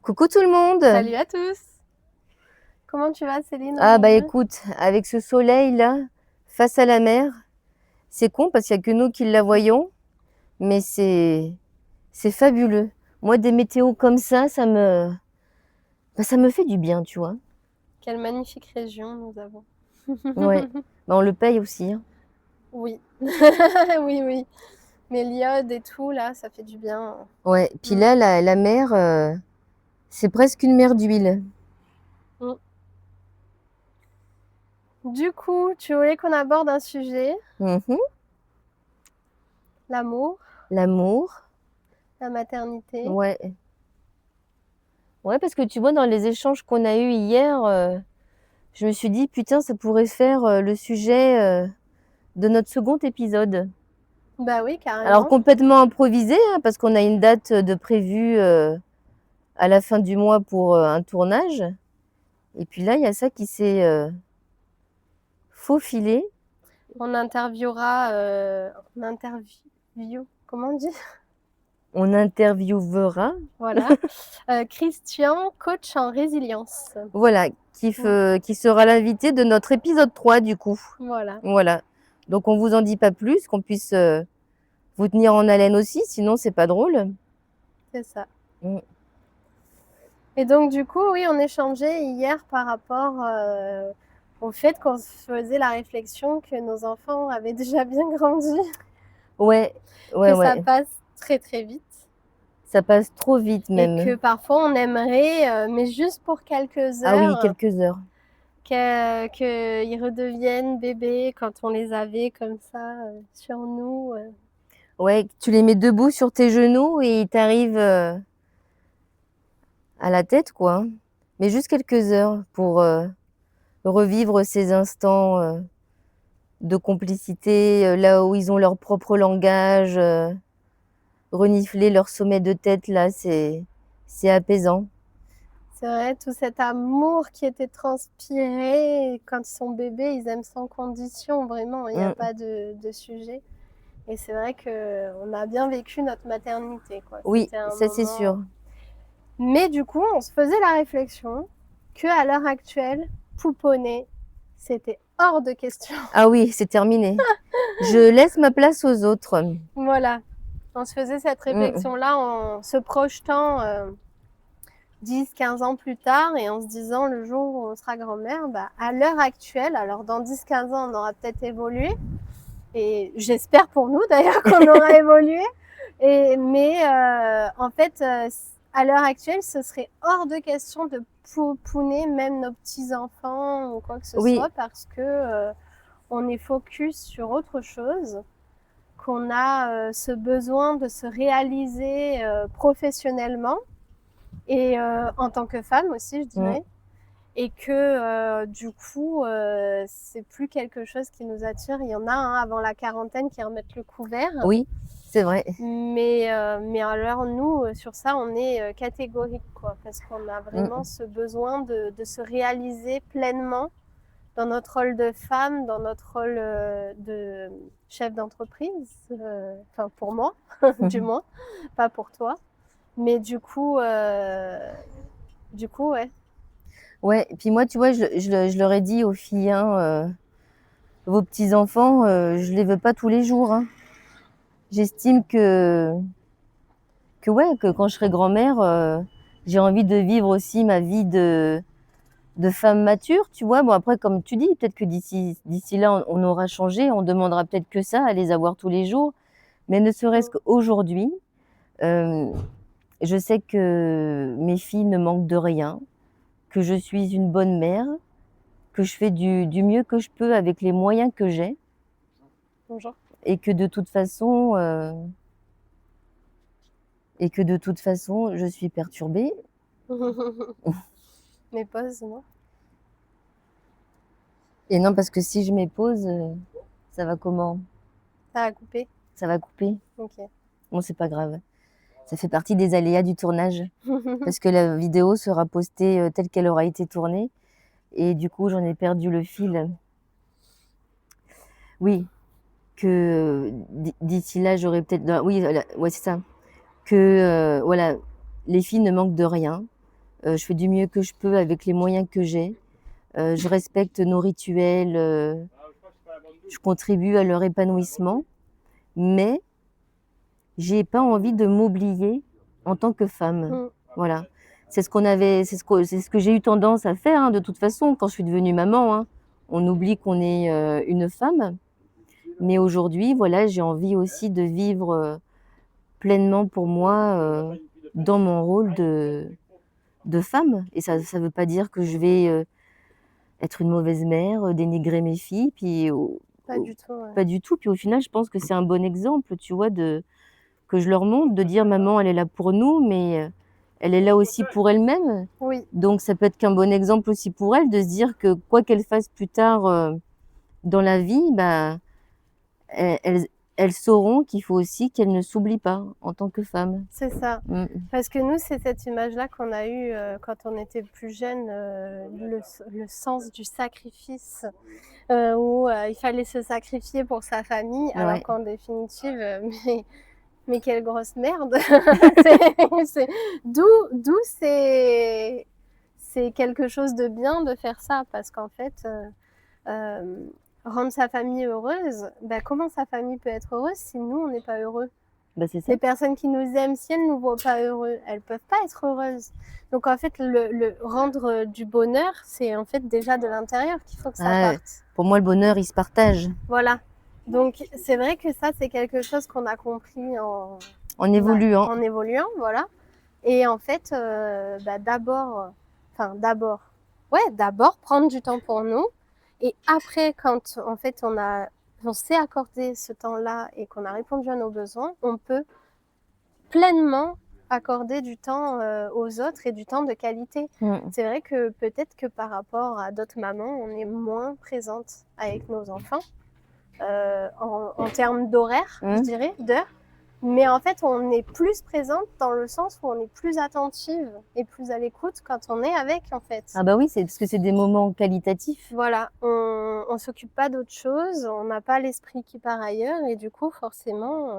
Coucou tout le monde! Salut à tous! Comment tu vas, Céline, Ah bah aujourd'hui? écoute, avec ce soleil-là, face à la mer, c'est con parce qu'il y a que nous qui la voyons, mais c'est fabuleux. Moi, des météos comme ça me fait du bien, tu vois? Quelle magnifique région nous avons. Ouais, bah on le paye aussi, hein. Oui. Oui, oui. Mais l'iode et tout, là, ça fait du bien. Ouais, puis Mmh. là, la mer, c'est presque une mer d'huile. Mmh. Du coup, tu voulais qu'on aborde un sujet, Mmh. l'amour, L'amour, la maternité. ouais. Ouais, parce que tu vois, dans les échanges qu'on a eus hier, je me suis dit: «Putain, ça pourrait faire, le sujet, de notre second épisode». Bah oui, Alors carrément. complètement improvisé, hein, parce qu'on a une date, de prévue, à la fin du mois pour, un tournage et puis là, il y a ça qui s'est, faufilé. On interview, comment on dit? On interviewera, Voilà, Christian, coach en résilience. voilà, Mmh. qui sera l'invité de notre épisode 3 du coup. Voilà, Voilà. Donc on vous en dit pas plus, qu'on puisse, vous tenir en haleine aussi, sinon c'est pas drôle. c'est ça. Mmh. Et donc du coup, oui, on échangeait hier par rapport, au fait qu'on se faisait la réflexion que nos enfants avaient déjà bien grandi, Ouais, ouais, que ça ouais, passe très, très vite ça passe trop vite et même. que parfois on aimerait, mais juste pour quelques Ah oui, heures, quelques heures. qu'ils redeviennent bébés quand on les avait comme ça, sur nous. Ouais, tu les mets debout sur tes genoux et ils t'arrivent, à la tête quoi, hein. Mais juste quelques heures pour, revivre ces instants, de complicité, là où ils ont leur propre langage, renifler leur sommet de tête là, c'est apaisant. C'est vrai, tout cet amour qui était transpiré quand ils sont bébés, ils aiment sans condition, vraiment, il y a Mmh. pas de sujet. Et c'est vrai qu'on a bien vécu notre maternité, quoi. Oui, C'était un ça c'est sûr. moment. Mais du coup, on se faisait la réflexion qu'à l'heure actuelle, pouponner, c'était hors de question. Ah oui, c'est terminé. Je laisse ma place aux autres. Voilà, on se faisait cette Mmh. réflexion-là en se projetant 10-15 ans plus tard et en se disant le jour où on sera grand-mère, bah, à l'heure actuelle, alors dans 10-15 ans, on aura peut-être évolué, et j'espère pour nous d'ailleurs qu'on aura évolué. Mais en fait, à l'heure actuelle, ce serait hors de question de pouponner même nos petits-enfants ou quoi que ce Oui, soit parce que on est focus sur autre chose, qu'on a ce besoin de se réaliser professionnellement et en tant que femme aussi, je mmh, dirais. Et que du coup, c'est plus quelque chose qui nous attire. Il y en a, hein, avant la quarantaine qui remettent le couvert. oui, c'est vrai. Mais alors nous, sur ça, on est catégorique, quoi, parce qu'on a vraiment Mmh. ce besoin de se réaliser pleinement dans notre rôle de femme, dans notre rôle de chef d'entreprise. Enfin, pour moi, du moins, pas pour toi. Mais du coup, ouais. Ouais, et puis moi, tu vois, je leur ai dit aux filles, hein, vos petits-enfants, je les veux pas tous les jours, hein. J'estime que ouais, que quand je serai grand-mère, j'ai envie de vivre aussi ma vie de femme mature, tu vois? Bon après comme tu dis, peut-être que d'ici là, on aura changé, on demandera peut-être que ça, à les avoir tous les jours. Mais ne serait-ce Mm. qu'aujourd'hui, hem, je sais que mes filles ne manquent de rien, que je suis une bonne mère, que je fais du mieux que je peux avec les moyens que j'ai Bonjour. et que de toute façon, je suis perturbée. Mes pauses, non? Et non, parce que si je m'épose, ça va comment? Ça a coupé? Ça va couper? Ok. Bon, c'est pas grave. Ça fait partie des aléas du tournage, parce que la vidéo sera postée, telle qu'elle aura été tournée et du coup, j'en ai perdu le fil. Oui, que d'ici là, j'aurais peut-être oui, voilà, ouais, c'est ça. Que, voilà, les filles ne manquent de rien, Je fais du mieux que je peux avec les moyens que j'ai. Je respecte nos rituels, je contribue à leur épanouissement, mais j'ai pas envie de m'oublier en tant que femme. Mmh. Voilà. C'est ce que j'ai eu tendance à faire, hein, de toute façon, quand je suis devenue maman, hein. On oublie qu'on est, une femme, mais aujourd'hui, voilà, j'ai envie aussi de vivre, pleinement pour moi, dans mon rôle de femme, et ça veut pas dire que je vais, être une mauvaise mère, dénigrer mes filles, puis Pas du tout, ouais. pas du tout. Puis au final, je pense que c'est un bon exemple, tu vois, que je leur montre, de dire: «Maman, elle est là pour nous, mais elle est là aussi pour elle-même». Oui, Donc ça peut être qu'un bon exemple aussi pour elle, de se dire que quoi qu'elle fasse plus tard, dans la vie, bah, elles elles sauront qu'il faut aussi qu'elles ne s'oublient pas en tant que femmes. c'est ça. Mmh. Parce que nous, c'est cette image-là qu'on a eue, quand on était plus jeunes, le sens du sacrifice, où, il fallait se sacrifier pour sa famille, alors Ouais. qu'en définitive, mais quelle grosse merde! C'est d'où c'est quelque chose de bien de faire ça parce qu'en fait, hem, rendre sa famille heureuse, bah, comment sa famille peut être heureuse si nous, on n'est pas heureux? Bah, c'est ça. Les personnes qui nous aiment, si elles ne nous voient pas heureux, elles peuvent pas être heureuses. Donc en fait, le rendre, du bonheur, c'est en fait déjà de l'intérieur qu'il faut que ça Ah, parte. pour moi, le bonheur, il se partage Voilà. Donc c'est vrai que ça, c'est quelque chose qu'on a compris en évoluant. en évoluant, voilà. Et en fait, bah, d'abord prendre du temps pour nous et après quand en fait on s'est accordé ce temps-là et qu'on a répondu à nos besoins, on peut pleinement accorder du temps, aux autres et du temps de qualité. Mmh. C'est vrai que peut-être que par rapport à d'autres mamans, on est moins présente avec nos enfants, en termes d'horaire, je Mmh. dirais, d'heures. Mais en fait, on est plus présente dans le sens où on est plus attentive et plus à l'écoute quand on est avec, en fait. Ah bah oui, c'est parce que c'est des moments qualitatifs. Voilà, on s'occupe pas d'autre chose, on n'a pas l'esprit qui part ailleurs et du coup, forcément,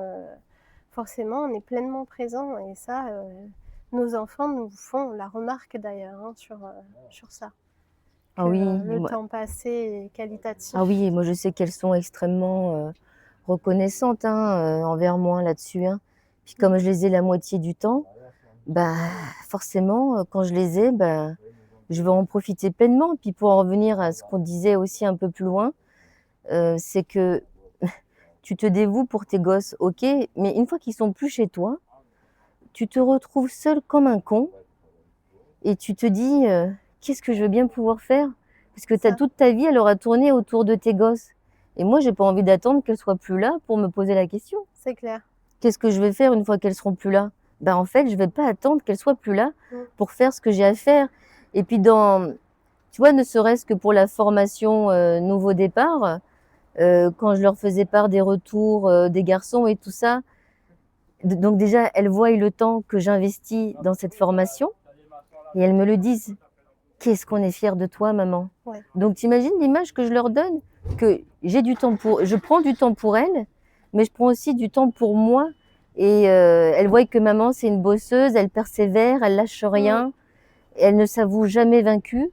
on est pleinement présent et ça, nos enfants nous font la remarque d'ailleurs, hein, sur ça, que Ah oui, le moi temps passé est qualitatif. ah oui, moi je sais qu'elles sont extrêmement, reconnaissantes, hein, envers moi là-dessus, hein. Puis comme je les ai la moitié du temps, bah, forcément, quand je les ai, bah, je veux en profiter pleinement. Puis pour en revenir à ce qu'on disait aussi un peu plus loin, c'est que tu te dévoues pour tes gosses, OK, mais une fois qu'ils sont plus chez toi, tu te retrouves seul comme un con et tu te dis, «Qu'est-ce que je veux bien pouvoir faire?» Parce que C'est ça, toute ta vie, elle aura tourné autour de tes gosses, et moi, j'ai pas envie d'attendre qu'elles soient plus là pour me poser la question. c'est clair. Qu'est-ce que je vais faire une fois qu'elles seront plus là? Ben, en fait, je vais pas attendre qu'elles soient plus là Mmh. pour faire ce que j'ai à faire. Et puis tu vois, ne serait-ce que pour la formation, nouveau départ, quand je leur faisais part des retours, des garçons et tout ça, donc déjà, elles voient le temps que j'investis dans cette formation et elles me le disent: «Qu'est-ce qu'on est fiers de toi, maman». Ouais. Donc tu imagines l'image que je leur donne? Que je prends du temps pour elles, mais je prends aussi du temps pour moi, et elles voient que maman, c'est une bosseuse, elle persévère, elle lâche Mmh. rien, elle ne s'avoue jamais vaincue,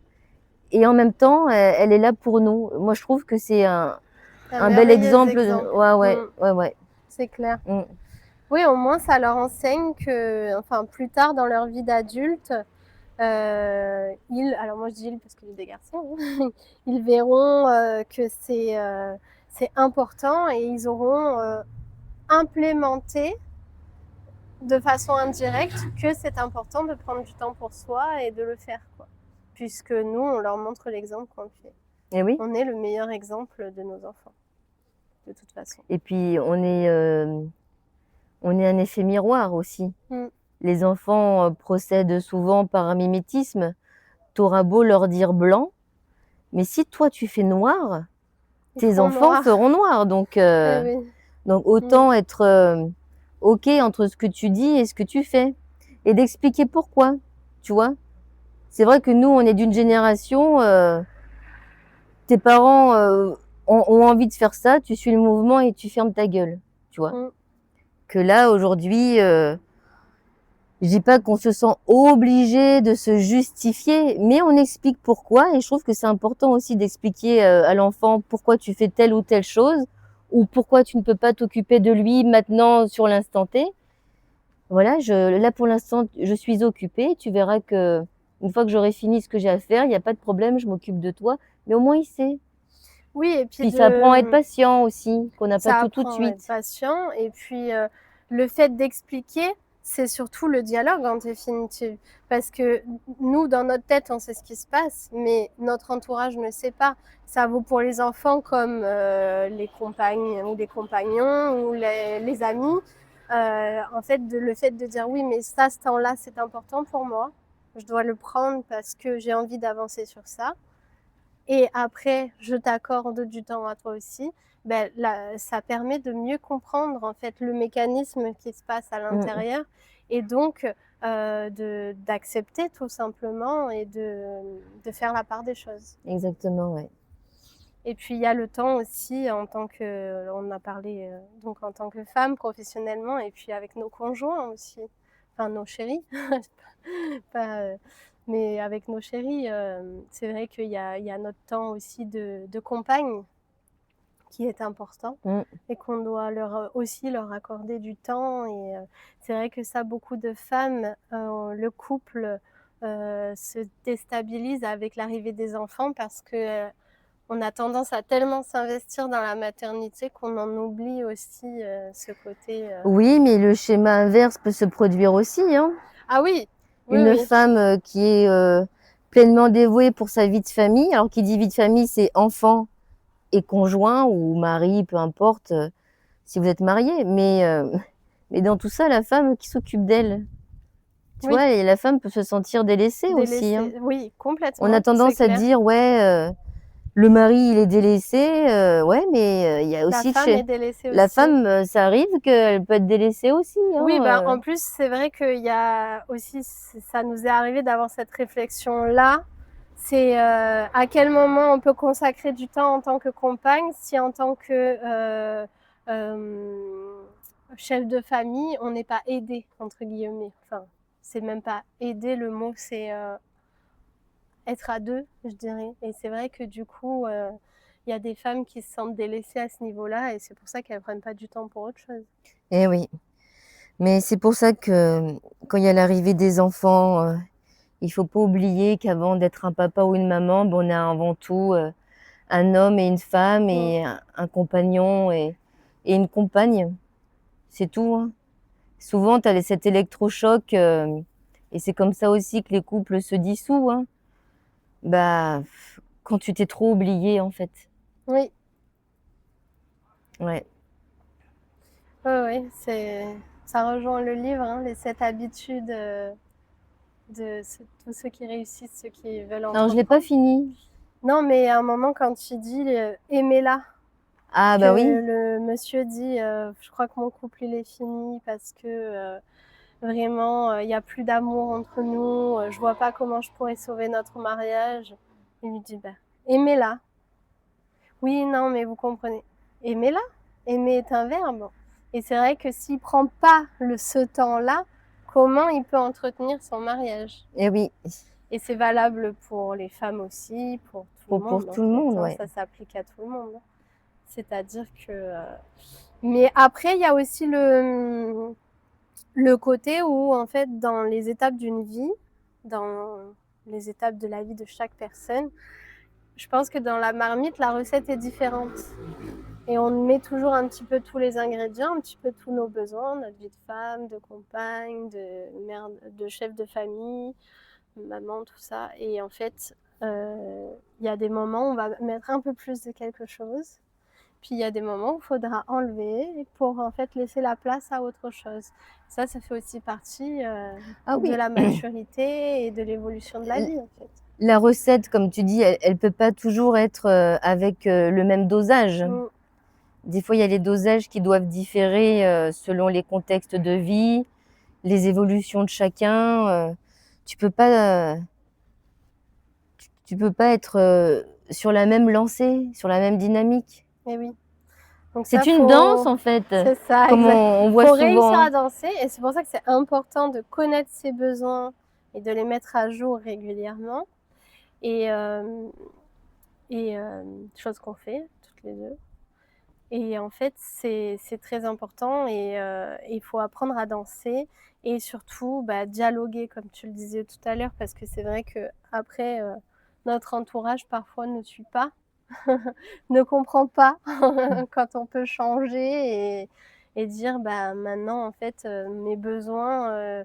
et en même temps, elle est là pour nous. Moi, je trouve que c'est Un un bel merveilleux exemple. exemple. Ouais, ouais, Mmh. ouais, ouais. C'est clair. Mmh. Oui, au moins ça leur enseigne que enfin plus tard dans leur vie d'adulte, alors moi je dis «ils» parce que j'ai des garçons, hein, ils verront, que c'est important et ils auront, implémenté de façon indirecte que c'est important de prendre du temps pour soi et de le faire, quoi. Puisque nous, on leur montre l'exemple qu'on le fait. Et oui. On est le meilleur exemple de nos enfants, de toute façon. Et puis on est un effet miroir aussi. Mmh. Les enfants, procèdent souvent par mimétisme. Tu auras beau leur dire blanc, mais si toi tu fais noir, Ils tes feront enfants noir. feront noir. Donc Eh oui. Mmh. autant être, OK entre ce que tu dis et ce que tu fais, et d'expliquer pourquoi, tu vois? C'est vrai que nous, on est d'une génération, tes parents, ont envie de faire ça, tu suis le mouvement et tu fermes ta gueule, tu vois? Mmh. Que là, aujourd'hui, Je dis pas qu'on se sent obligé de se justifier, mais on explique pourquoi et je trouve que c'est important aussi d'expliquer, à l'enfant pourquoi tu fais telle ou telle chose ou pourquoi tu ne peux pas t'occuper de lui maintenant sur l'instant T. Voilà, là pour l'instant, je suis occupée, tu verras qu'une fois que j'aurai fini ce que j'ai à faire, il y a pas de problème, je m'occupe de toi. Mais au moins il sait. Oui et puis Puis ça apprend à être patient aussi, qu'on n'a pas ça tout de apprend à être suite. patient et puis, le fait d'expliquer, c'est surtout le dialogue en définitive. Parce que nous, dans notre tête, on sait ce qui se passe, mais notre entourage ne sait pas. Ça vaut pour les enfants comme, les compagnes ou les compagnons ou les amis. En fait, le fait de dire: «Oui, mais ça, ce temps-là, c'est important pour moi. Je dois le prendre parce que j'ai envie d'avancer sur ça». Et après, je t'accorde du temps à toi aussi, ben, là, ça permet de mieux comprendre en fait le mécanisme qui se passe à Mmh. l'intérieur et donc d'accepter tout simplement et de faire la part des choses. Exactement, ouais. Et puis il y a le temps aussi en tant que, on a parlé donc en tant que femme professionnellement et puis avec nos conjoints aussi, enfin nos chéris, pas, mais avec nos chéris, c'est vrai qu'il y a notre temps aussi de compagne qui est important Mmh. et qu'on doit aussi leur accorder du temps et c'est vrai que ça, beaucoup de femmes, le couple se déstabilise avec l'arrivée des enfants parce que on a tendance à tellement s'investir dans la maternité qu'on en oublie aussi ce côté. Oui, mais le schéma inverse peut se produire aussi, hein. Ah oui, oui, Une oui, femme, qui est, pleinement dévouée pour sa vie de famille, alors qui dit vie de famille, c'est enfant et conjoint ou mari, peu importe, si vous êtes mariés, mais dans tout ça, la femme qui s'occupe d'elle, tu oui, vois? Et la femme peut se sentir délaissée aussi, hein. délaissée, oui, On a complètement, c'est tendance à clair. dire: «Ouais, le mari, il est délaissé», ouais, mais il y a La aussi femme est chez délaissée la aussi. femme, ça arrive qu'elle peut être délaissée aussi, Oui, ben, hein, en plus, c'est vrai qu'il y a aussi, ça nous est arrivé d'avoir cette réflexion-là. C'est à quel moment on peut consacrer du temps en tant que compagne, si en tant que chef de famille, on n'est pas aidé, entre guillemets. Enfin, c'est même pas aider le mot, c'est être à deux, je dirais. Et c'est vrai que du coup, il y a des femmes qui se sentent délaissées à ce niveau-là et c'est pour ça qu'elles prennent pas du temps pour autre chose. eh oui. Mais c'est pour ça que, quand il y a l'arrivée des enfants, il faut pas oublier qu'avant d'être un papa ou une maman, ben, on est avant tout, un homme et une femme Mm. et un compagnon et une compagne. C'est tout, hein. Souvent, tu as cet électrochoc, et c'est comme ça aussi que les couples se dissouent, hein. Bah, quand tu t'es trop oublié, en fait. Oui, Ouais. oui, ça rejoint le livre, hein, les 7 habitudes tous ceux qui réussissent, ceux qui veulent Alors je l'ai pas entreprendre. fini. Non, mais à un moment, quand tu dis aimez-la, Ah que bah oui. le monsieur dit je crois que mon couple il est fini parce que vraiment il n'y a plus d'amour entre nous, je vois pas comment je pourrais sauver notre mariage. Il lui dit bah, aimez-la. Oui, non, mais vous comprenez. Aimez-la. Aimer est un verbe. Et c'est vrai que s'il prend pas ce temps-là, comment il peut entretenir son mariage? Eh oui, Et c'est valable pour les femmes aussi, pour tout le pour monde en tout le fait, monde, hein, ouais. ça s'applique à tout le monde. C'est-à-dire que. Mais après, il y a aussi le côté où, en fait, dans les étapes d'une vie, dans les étapes de la vie de chaque personne, je pense que dans la marmite, la recette est différente. Et on met toujours un petit peu tous les ingrédients, un petit peu tous nos besoins, notre vie de femme, de compagne, de mère, de chef de famille, maman, tout ça. Et en fait, il y a des moments où on va mettre un peu plus de quelque chose. Puis il y a des moments où il faudra enlever pour en fait laisser la place à autre chose. Ça fait aussi partie Ah de oui, la maturité et de l'évolution de la l vie en fait. la recette, comme tu dis, elle peut pas toujours être, avec, le même dosage. Mm. Des fois, il y a les dosages qui doivent différer, selon les contextes de vie, les évolutions de chacun, tu peux pas, tu peux pas être, sur la même lancée, sur la même dynamique. Et oui. Donc ça, C'est une danse, faut... en fait, C'est ça, comme exact. on voit Faut réussir souvent. à danser et c'est pour ça que c'est important de connaître ses besoins et de les mettre à jour régulièrement. Et, chose qu'on fait toutes les deux. Et en fait, c'est très important et il faut apprendre à danser et surtout dialoguer, comme tu le disais tout à l'heure, parce que c'est vrai qu'après, notre entourage parfois ne suit pas, ne comprend pas quand on peut changer et dire maintenant, en fait, mes besoins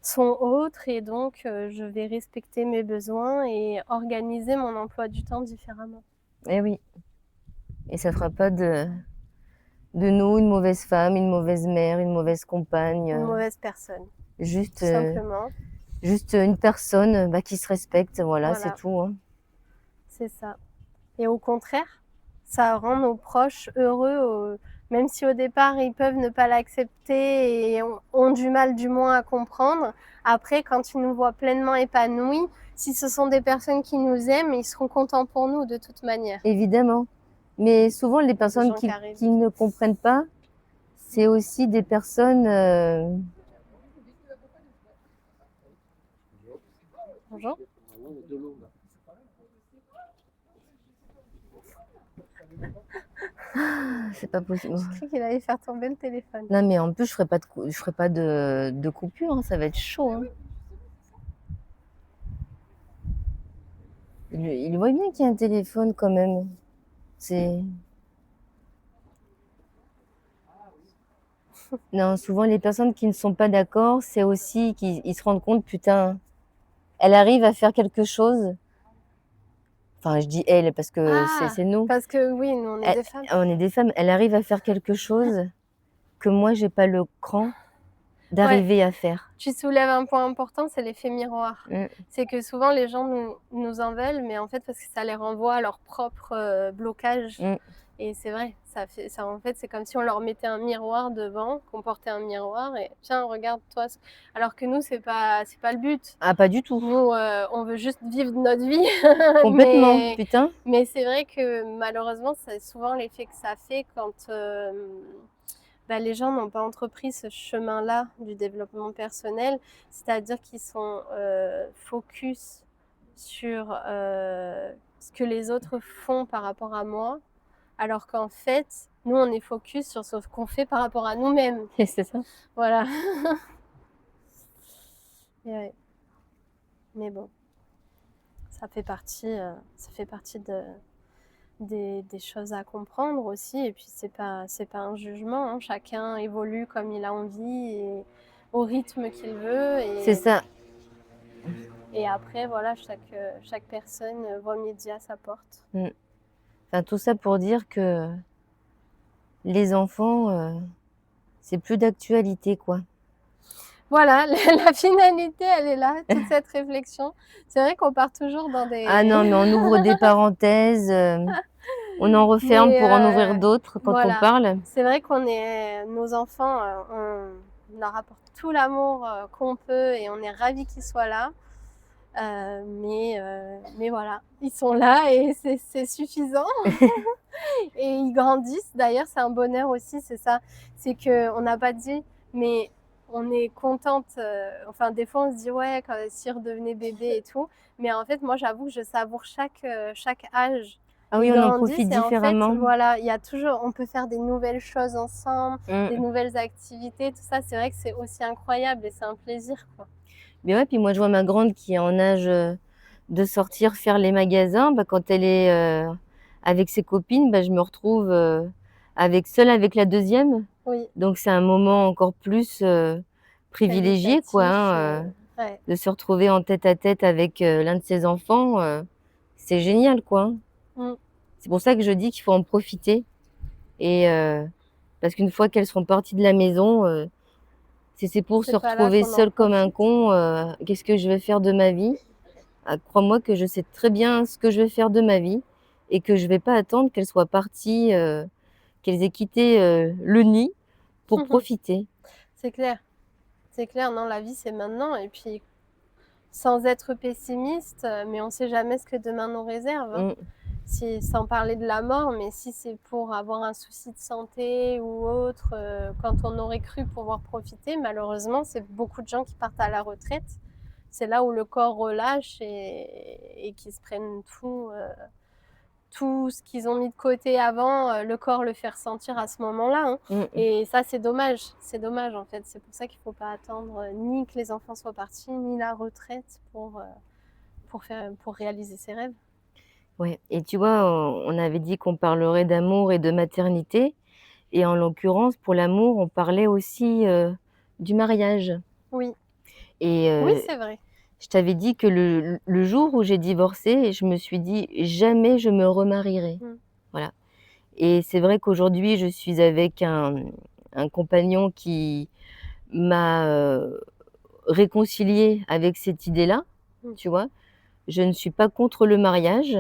sont autres et donc je vais respecter mes besoins et organiser mon emploi du temps différemment. Eh oui, et ça fera pas de nous une mauvaise femme, une mauvaise mère, une mauvaise compagne, Une mauvaise personne, juste, tout simplement. juste une personne qui se respecte, voilà, c'est Voilà, tout, hein. c'est ça. Et au contraire, ça rend nos proches heureux, même si au départ ils peuvent ne pas l'accepter et ont du mal du moins à comprendre. Après, quand ils nous voient pleinement épanouis, si ce sont des personnes qui nous aiment, ils seront contents pour nous de toute manière. Évidemment. Mais souvent, les Des personnes gens qui arrivent. qui ne comprennent pas, c'est aussi des personnes Bonjour. c'est pas possible. J'ai cru qu'il allait faire tomber le téléphone. Non, mais en plus, je ferai pas de coupure, hein, ça va être chaud, hein. Il voit bien qu'il y a un téléphone quand même. C'est... Non, souvent les personnes qui ne sont pas d'accord, c'est aussi qu'ils se rendent compte, putain, elle arrive à faire quelque chose. Enfin, je dis elle parce que Ah, c'est nous. parce que oui, nous on est des femmes. On est des femmes. Elle arrive à faire quelque chose que moi, j'ai pas le cran Ouais, d'arriver à faire. tu soulèves un point important, c'est l'effet miroir. Mm. C'est que souvent les gens nous en veulent, mais en fait parce que ça les renvoie à leur propre blocage. Mm. Et c'est vrai, ça en fait c'est comme si on leur mettait un miroir devant, qu'on portait un miroir et tiens regarde-toi. Alors que nous c'est pas le but. Ah, pas du tout. Nous on veut juste vivre notre vie. Complètement, putain. Mais c'est vrai que malheureusement c'est souvent l'effet que ça fait quand les gens n'ont pas entrepris ce chemin-là du développement personnel, c'est-à-dire qu'ils sont focus sur ce que les autres font par rapport à moi, alors qu'en fait, nous, on est focus sur ce qu'on fait par rapport à nous-mêmes. Et c'est ça. Voilà. Et ouais. Mais bon, ça fait partie des choses à comprendre aussi. Et puis, c'est pas un jugement, hein. Chacun évolue comme il a envie et au rythme qu'il veut. C'est ça. Et après, voilà, chaque personne voit midi à sa porte. Mm. Enfin, tout ça pour dire que les enfants, c'est plus d'actualité, quoi. Voilà, la finalité, elle est là, toute cette réflexion. C'est vrai qu'on part toujours dans des... Ah non, mais on ouvre des parenthèses, on en referme pour en ouvrir d'autres quand on voilà. parle. C'est vrai nos enfants, on leur apporte tout l'amour qu'on peut et on est ravis qu'ils soient là. Mais voilà, ils sont là et c'est suffisant. Et ils grandissent. D'ailleurs, c'est un bonheur aussi, c'est ça. C'est qu'on n'a pas dit, mais on est contente. Enfin, des fois, on se dit, ouais, quand s'ils redevenaient bébés et tout. Mais en fait, moi, j'avoue que je savoure chaque âge. Ah oui, Ils on en grandissent profite et en fait, différemment. voilà, il y a toujours, on peut faire des nouvelles choses ensemble, des Mm. nouvelles activités, tout ça. C'est vrai que c'est aussi incroyable et c'est un plaisir, quoi. Mais ouais, puis moi, je vois ma grande qui est en âge de sortir faire les magasins. Quand elle est avec ses copines, je me retrouve seule avec la deuxième. Oui, Donc, c'est un moment encore plus privilégié, quoi, qualitatif, ouais. de se retrouver en tête à tête avec l'un de ses enfants. C'est génial, quoi, hein. Mm. C'est pour ça que je dis qu'il faut en profiter. Et parce qu'une fois qu'elles seront parties de la maison, si c'est pour se C'est pas là retrouver qu'on en seule comme un profite. con, qu'est-ce que je vais faire de ma vie? Ah, crois-moi que je sais très bien ce que je vais faire de ma vie et que je vais pas attendre qu'elles soient parties, qu'elles aient quitté le nid pour profiter. C'est clair. C'est clair, non, la vie c'est maintenant. Et puis, sans être pessimiste, mais on sait jamais ce que demain nous réserve, hein. Mm. sans parler de la mort, mais si c'est pour avoir un souci de santé ou autre, quand on aurait cru pouvoir profiter, malheureusement, c'est beaucoup de gens qui partent à la retraite. C'est là où le corps relâche et qu'ils se prennent tout ce qu'ils ont mis de côté avant, le corps le fait ressentir à ce moment-là, hein. Mmh. Et ça, c'est dommage en fait. C'est pour ça qu'il ne faut pas attendre ni que les enfants soient partis, ni la retraite pour réaliser ses rêves. Ouais, et tu vois, on avait dit qu'on parlerait d'amour et de maternité, et en l'occurrence, pour l'amour, on parlait aussi, du mariage. Oui, Et oui, c'est vrai. je t'avais dit que le jour où j'ai divorcé, je me suis dit: «Jamais je me remarierai». Mmh. Voilà, et c'est vrai qu'aujourd'hui, je suis avec un compagnon qui m'a, réconciliée avec cette idée-là, Mmh. tu vois? Je ne suis pas contre le mariage,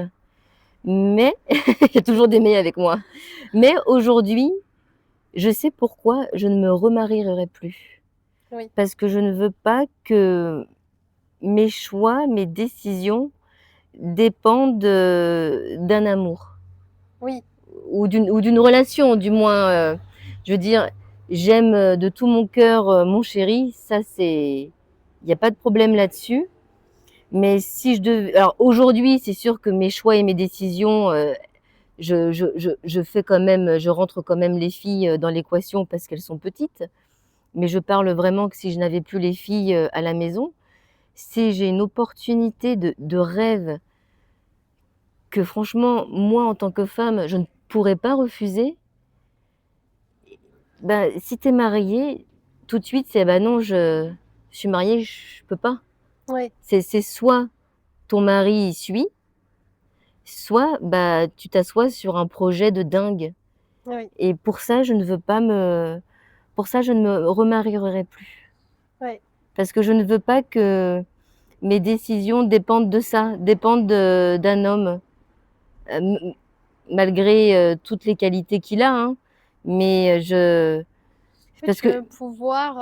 mais il y a toujours des mais avec moi. Mais aujourd'hui, je sais pourquoi je ne me remarierai plus. Oui, Parce que je ne veux pas que mes choix, mes décisions dépendent, d'un amour oui, ou d'une relation du moins, je veux dire, j'aime, de tout mon cœur, mon chéri, ça c'est il y a pas de problème là-dessus. Mais si je devais alors aujourd'hui, c'est sûr que mes choix et mes décisions, je fais quand même, je rentre quand même les filles, dans l'équation parce qu'elles sont petites. Mais je parle vraiment que si je n'avais plus les filles, à la maison, si j'ai une opportunité de rêve que franchement, moi, en tant que femme, je ne pourrais pas refuser, bah, si tu es mariée, tout de suite, c'est: «Bah, non, je suis mariée, je peux pas». oui, C'est soit ton mari y suit, soit, bah, tu t'assois sur un projet de dingue, oui, et pour ça, je ne me remarierai plus. oui. Parce que je ne veux pas que mes décisions dépendent de ça, dépendent d'un homme, m malgré, toutes les qualités qu'il a, hein. Mais, Oui, parce tu que veux pouvoir,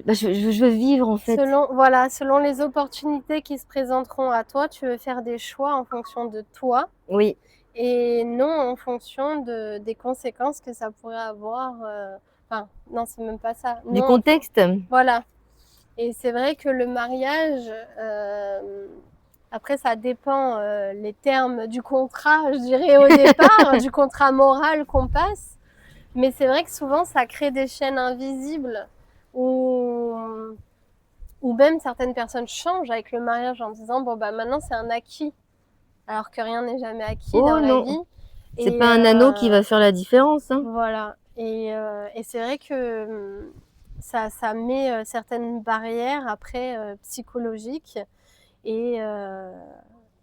bah, je veux vivre, en fait. selon les opportunités qui se présenteront à toi, tu veux faire des choix en fonction de toi Oui, et non en fonction des conséquences que ça pourrait avoir, enfin, non, c'est même pas ça. du Non, contexte. voilà. Et c'est vrai que le mariage, après ça dépend, les termes du contrat, je dirais au départ, du contrat moral qu'on passe. Mais c'est vrai que souvent ça crée des chaînes invisibles où ou même certaines personnes changent avec le mariage en disant: «Bon, bah, maintenant c'est un acquis», alors que rien n'est jamais acquis Oh dans la non, vie c'est et pas un anneau qui va faire la différence, hein. voilà et c'est vrai que, ça met, certaines barrières après, psychologiques et heu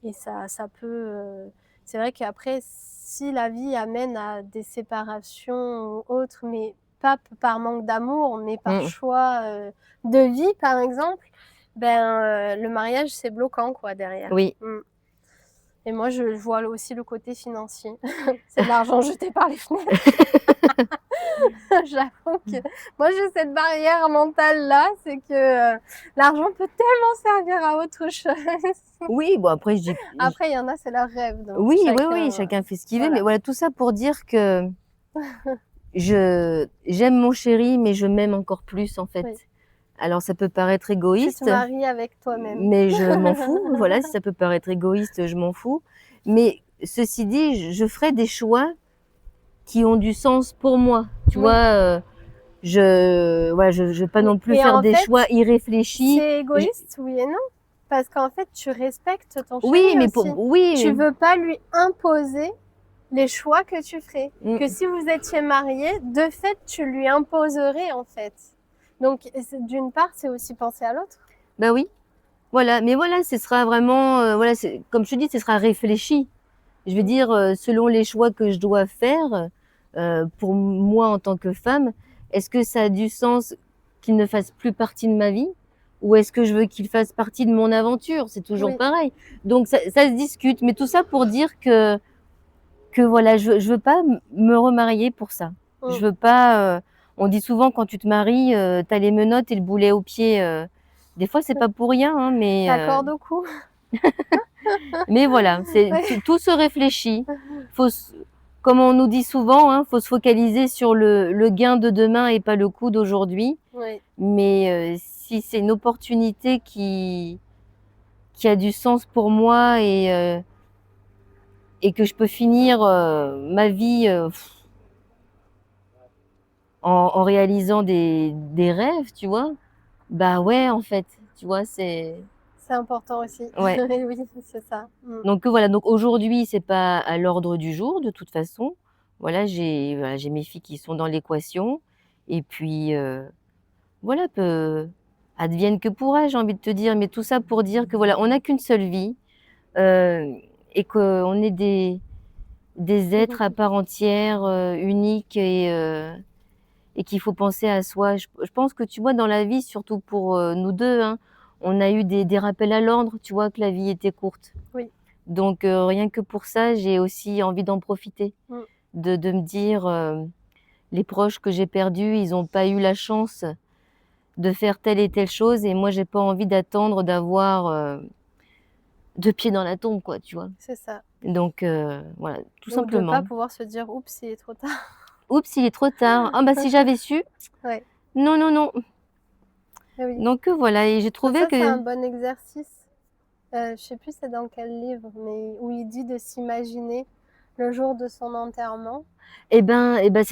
et ça peut, c'est vrai qu'après si la vie amène à des séparations ou autres, mais pas par manque d'amour, mais par Mmh. choix, de vie par exemple, ben, le mariage c'est bloquant quoi derrière. Oui. Et moi je vois aussi le côté financier. C'est de l'argent jeté par les fenêtres. J'avoue que moi j'ai cette barrière mentale là, c'est que, l'argent peut tellement servir à autre chose. Oui, bon après je dis Après il y en a, c'est leur rêve donc oui, oui, oui, chacun, chacun fait ce qu'il veut, mais voilà. voilà, tout ça pour dire que j'aime mon chéri, mais je m'aime encore plus, en fait. Oui, Alors ça peut paraître tu te égoïste, maries avec toi-même. mais je m'en fous, voilà, si ça peut paraître égoïste, je m'en fous. Mais ceci dit, je ferai des choix qui ont du sens pour moi, tu Oui vois? Je vais pas non plus et faire en des fait, choix irréfléchis. c'est Je égoïste, oui et non, parce qu'en fait, tu respectes ton Oui, chéri mais aussi. pour oui, Tu veux pas lui imposer les choix que tu ferais. Que mmh, si vous étiez mariés, de fait, tu lui imposerais en fait. Donc d'une part, c'est aussi penser à l'autre. bah, oui, voilà, mais voilà, ce sera vraiment, voilà, c'est comme je te dis, ce sera réfléchi. Je veux Mmh. dire, selon les choix que je dois faire, pour moi en tant que femme, est-ce que ça a du sens qu'il ne fasse plus partie de ma vie? Ou est-ce que je veux qu'il fasse partie de mon aventure? C'est toujours Oui. pareil. Donc ça se discute, mais tout ça pour dire que voilà, je veux pas me remarier pour ça. Mmh. Je veux pas, on dit souvent quand tu te maries, tu as les menottes et le boulet au pied, des fois c'est pas pour rien, hein, mais La corde au cou. Mais voilà, Ouais. tout se réfléchit. Faut s Comme on nous dit souvent, hein, faut se focaliser sur le gain de demain et pas le coût d'aujourd'hui. Oui, Mais si c'est une opportunité qui a du sens pour moi et que je peux finir, ma vie, en réalisant des rêves, tu vois? Bah, ouais, en fait, tu vois? c'est important aussi. Ouais. Oui, c'est ça. Donc voilà, donc aujourd'hui, c'est pas à l'ordre du jour de toute façon. Voilà, j'ai mes filles qui sont dans l'équation et puis, voilà, advienne que pourra, j'ai envie de te dire. Mais tout ça pour dire que voilà, on n'a qu'une seule vie, heu et qu'on est des êtres à part entière, uniques et qu'il faut penser à soi. Je pense que, tu vois, dans la vie, surtout pour, nous 2, hein, on a eu des rappels à l'ordre, tu vois, que la vie était courte. Oui. Donc rien que pour ça, j'ai aussi envie d'en profiter, Mmh. de me dire, les proches que j'ai perdus, ils ont pas eu la chance de faire telle et telle chose et moi, j'ai pas envie d'attendre d'avoir, 2 pieds dans la tombe, quoi, tu vois? C'est ça. Donc voilà, tout Ou de pas simplement. pouvoir se dire: «Oups, il est trop tard». Oups, il est trop tard. Ah bah, si j'avais su. Ouais, Non, non, non. eh oui. Donc voilà et j'ai Bah, trouvé ça, c'est un que bon exercice. Je sais plus c'est dans quel livre, mais où il dit de s'imaginer le jour de son enterrement. c'est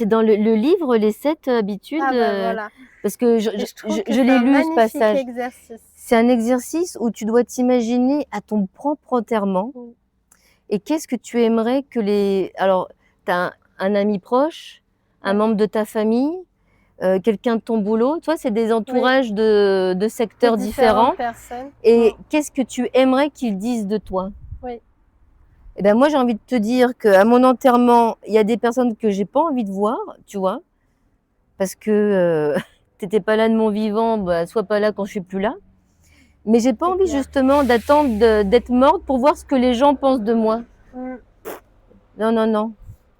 dans le livre Les 7 habitudes, Ah bah, voilà, parce que et je trouve que je c'est l'ai un lu ce magnifique passage. exercice. C'est un exercice où tu dois t'imaginer à ton propre enterrement Mmh. et qu'est-ce que tu aimerais que les alors tu as un ami proche, un Ouais, membre de ta famille, quelqu'un de ton boulot, tu vois? C'est des oui, entourages de de secteurs différentes différents personnes. et qu'est-ce que tu aimerais qu'ils disent de toi? Oui, Et ben, moi, j'ai envie de te dire qu'à mon enterrement, il y a des personnes que j'ai pas envie de voir, tu vois? Parce que, tu étais pas là de mon vivant, bah, sois pas là quand je suis plus là. Mais j'ai pas c'est envie clair. justement d'attendre d'être morte pour voir ce que les gens pensent de moi. Mmh. Non, non, non. Bah,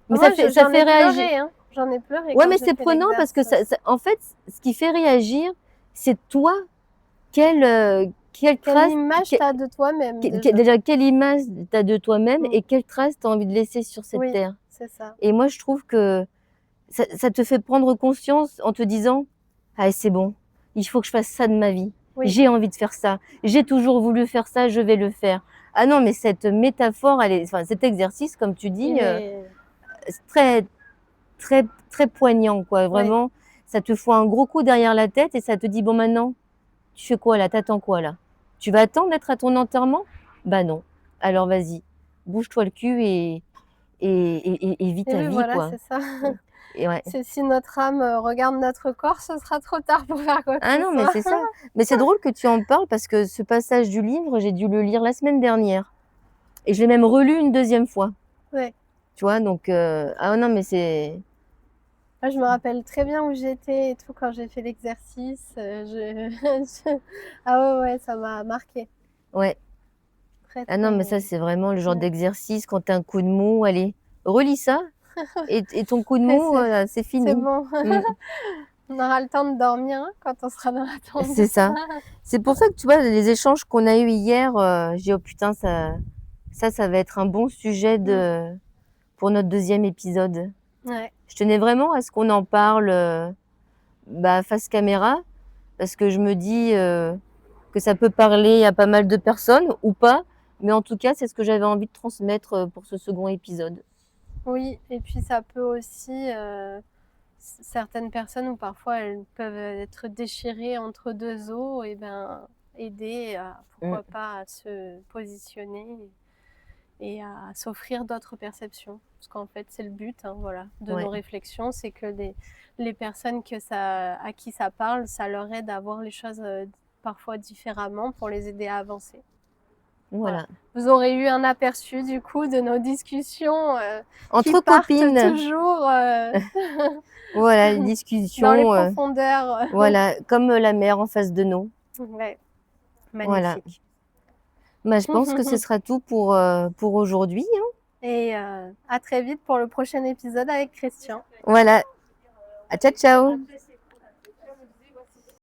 Mais moi, ça j'en ai fait réagir. pleuré, hein. J'en ai pleuré Ouais, quand mais j'ai c'est fait prenant parce que l'exercice. en fait, ce qui fait réagir, c'est toi, quelle Quelle trace, image tu as de toi-même déjà? déjà quelle image tu as de toi-même Mmh. et quelle trace tu as envie de laisser sur cette Oui, terre. c'est ça. Et moi, je trouve que ça te fait prendre conscience en te disant: «Ah c'est bon, il faut que je fasse ça de ma vie. Oui, J'ai envie de faire ça. J'ai toujours voulu faire ça, je vais le faire». Ah non, mais cette métaphore, elle est enfin cet exercice comme tu dis, il est c'est très, très, très poignant quoi. oui, Vraiment, ça te fout un gros coup derrière la tête et ça te dit: «Bon maintenant, tu fais quoi là? Tu attends quoi là? Tu vas attendre d'être à ton enterrement? Bah non. Alors vas-y, bouge-toi le cul et vis et ta oui, vie voilà, quoi». c'est ça. Et ouais. C'est si notre âme, regarde notre corps, ce sera trop tard pour faire quoi que Ah ce non, mais soit. c'est ça. Mais c'est drôle que tu en parles parce que ce passage du livre, j'ai dû le lire la semaine dernière et je l'ai même relu une deuxième fois, Ouais. tu vois? Donc ah non, mais c'est Moi, je me rappelle très bien où j'étais et tout quand j'ai fait l'exercice, je je ah ouais, ouais, ça m'a marquée. ouais. Très, Ah non, mais très ça, c'est vraiment le genre ouais. d'exercice quand tu as un coup de mou, allez, relis ça et ton coup de Ouais, mou, c'est c'est fini. bon. Mmh, On aura le temps de dormir, hein, quand on sera dans la tombe. c'est ça. C'est pour ça que, tu vois, les échanges qu'on a eus hier, j'ai dit: «Oh putain, ça va être un bon sujet Mmh. pour notre deuxième épisode». Ouais. Je tenais vraiment à ce qu'on en parle, bah, face caméra parce que je me dis, que ça peut parler à pas mal de personnes ou pas, mais en tout cas, c'est ce que j'avais envie de transmettre, pour ce second épisode. Oui, et puis ça peut aussi, certaines personnes où parfois elles peuvent être déchirées entre 2 eaux et ben, aider à Mmh, pourquoi pas à se positionner et à s'offrir d'autres perceptions. Parce qu'en fait, c'est le but, hein, voilà, de ouais, nos réflexions, c'est que les personnes à qui ça parle, ça leur aide à voir les choses, parfois différemment pour les aider à avancer. Voilà. voilà. Vous aurez eu un aperçu du coup de nos discussions, qui Entre partent copines, toujours, voilà, les dans les discussions, profondeurs. voilà, comme, la mer en face de nous. Ouais, Voilà. magnifique. Bah, je pense que ce sera tout pour aujourd'hui, hein. Et à très vite pour le prochain épisode avec Christian. Voilà. À ciao, ciao.